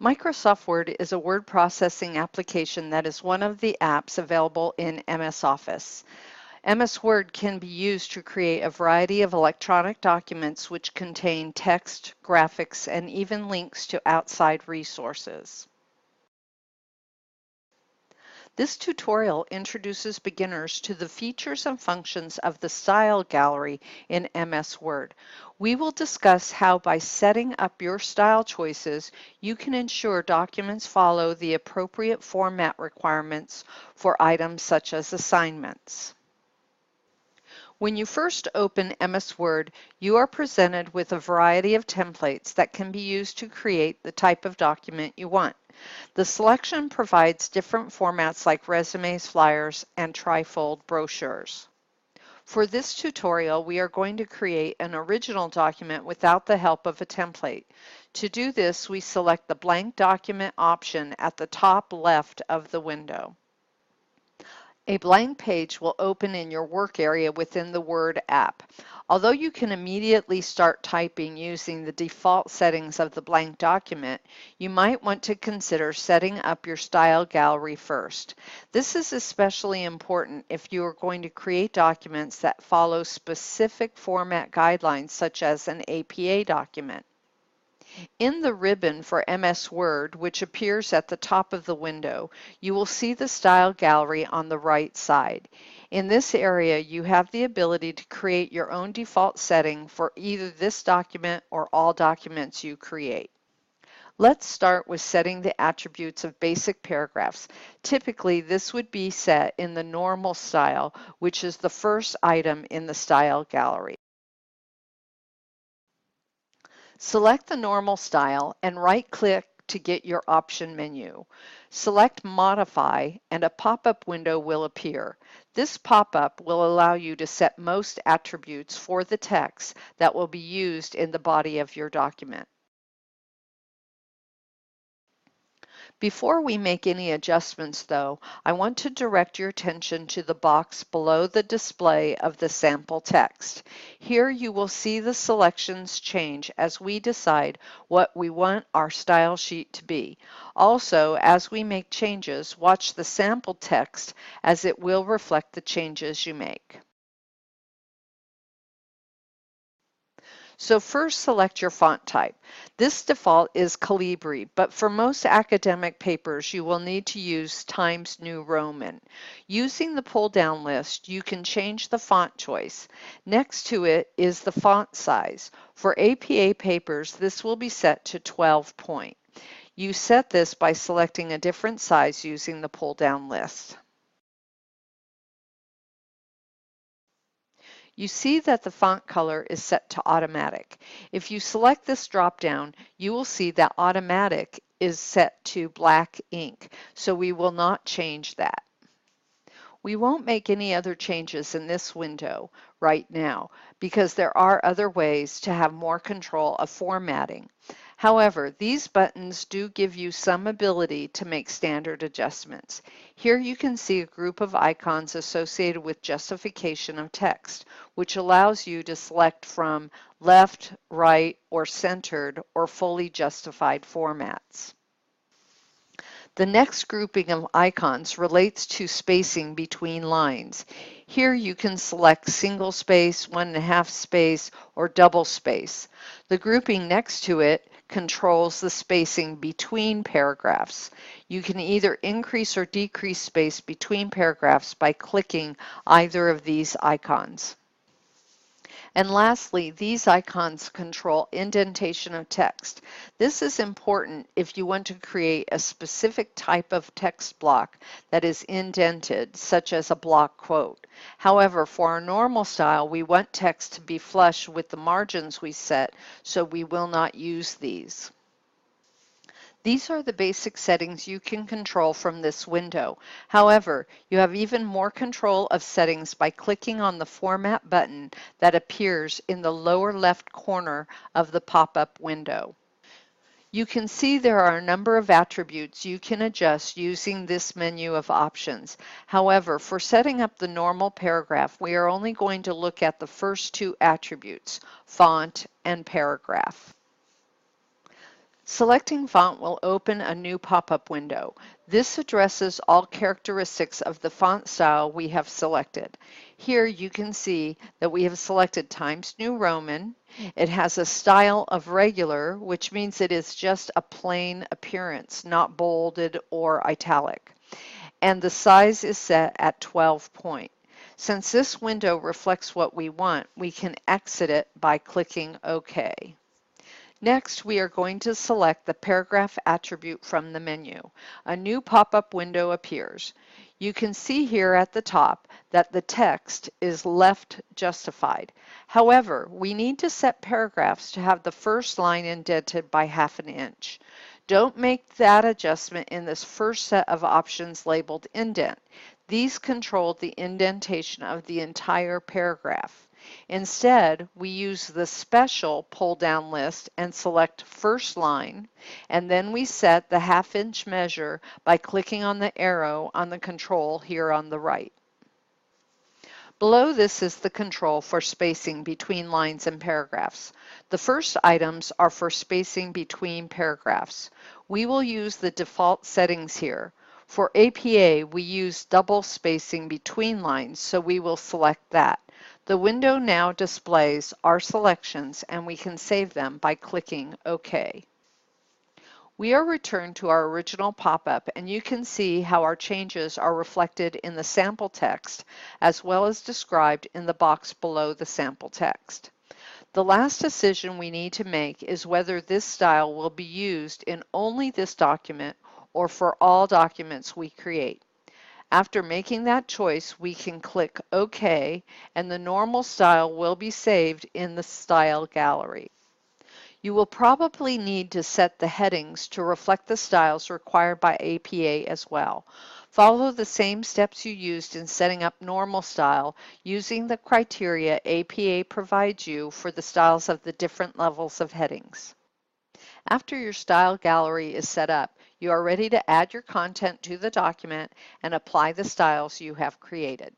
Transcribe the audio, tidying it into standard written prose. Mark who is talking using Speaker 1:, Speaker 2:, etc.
Speaker 1: Microsoft Word is a word processing application that is one of the apps available in MS Office. MS Word can be used to create a variety of electronic documents which contain text, graphics, and even links to outside resources. This tutorial introduces beginners to the features and functions of the Style Gallery in MS Word. We will discuss how by setting up your style choices, you can ensure documents follow the appropriate format requirements for items such as assignments. When you first open MS Word, you are presented with a variety of templates that can be used to create the type of document you want. The selection provides different formats like resumes, flyers, and trifold brochures. For this tutorial, we are going to create an original document without the help of a template. To do this, we select the blank document option at the top left of the window. A blank page will open in your work area within the Word app. Although you can immediately start typing using the default settings of the blank document, you might want to consider setting up your style gallery first. This is especially important if you are going to create documents that follow specific format guidelines such as an APA document. In the ribbon for MS Word, which appears at the top of the window, you will see the Style Gallery on the right side. In this area, you have the ability to create your own default setting for either this document or all documents you create. Let's start with setting the attributes of basic paragraphs. Typically, this would be set in the normal style, which is the first item in the Style Gallery. Select the normal style and right-click to get your option menu. Select Modify and a pop-up window will appear. This pop-up will allow you to set most attributes for the text that will be used in the body of your document. Before we make any adjustments though, I want to direct your attention to the box below the display of the sample text. Here you will see the selections change as we decide what we want our style sheet to be. Also, as we make changes, watch the sample text as it will reflect the changes you make. So first select your font type. This default is Calibri, but for most academic papers you will need to use Times New Roman. Using the pull-down list, you can change the font choice. Next to it is the font size. For APA papers, this will be set to 12 point. You set this by selecting a different size using the pull-down list. You see that the font color is set to automatic. If you select this drop-down, you will see that automatic is set to black ink, so we will not change that. We won't make any other changes in this window right now because there are other ways to have more control of formatting. However, these buttons do give you some ability to make standard adjustments. Here you can see a group of icons associated with justification of text, which allows you to select from left, right, or centered, or fully justified formats. The next grouping of icons relates to spacing between lines. Here you can select single space, 1.5 space, or double space. The grouping next to it controls the spacing between paragraphs. You can either increase or decrease space between paragraphs by clicking either of these icons. And lastly, these icons control indentation of text. This is important if you want to create a specific type of text block that is indented, such as a block quote. However, for our normal style, we want text to be flush with the margins we set, so we will not use these. These are the basic settings you can control from this window. However, you have even more control of settings by clicking on the Format button that appears in the lower left corner of the pop-up window. You can see there are a number of attributes you can adjust using this menu of options. However, for setting up the normal paragraph, we are only going to look at the first two attributes, font and paragraph. Selecting font will open a new pop-up window. This addresses all characteristics of the font style we have selected. Here you can see that we have selected Times New Roman. It has a style of regular, which means it is just a plain appearance, not bolded or italic. And the size is set at 12 point. Since this window reflects what we want, we can exit it by clicking OK. Next, we are going to select the paragraph attribute from the menu. A new pop-up window appears. You can see here at the top that the text is left justified. However, we need to set paragraphs to have the first line indented by 1/2 inch. Don't make that adjustment in this first set of options labeled indent. These control the indentation of the entire paragraph. Instead, we use the special pull-down list and select first line, and then we set the 1/2 inch measure by clicking on the arrow on the control here on the right. Below this is the control for spacing between lines and paragraphs. The first items are for spacing between paragraphs. We will use the default settings here. For APA, we use double spacing between lines, so we will select that. The window now displays our selections and we can save them by clicking OK. We are returned to our original pop-up and you can see how our changes are reflected in the sample text as well as described in the box below the sample text. The last decision we need to make is whether this style will be used in only this document or for all documents we create. After making that choice, we can click OK and the normal style will be saved in the style gallery. You will probably need to set the headings to reflect the styles required by APA as well. Follow the same steps you used in setting up normal style using the criteria APA provides you for the styles of the different levels of headings. After your style gallery is set up, you are ready to add your content to the document and apply the styles you have created.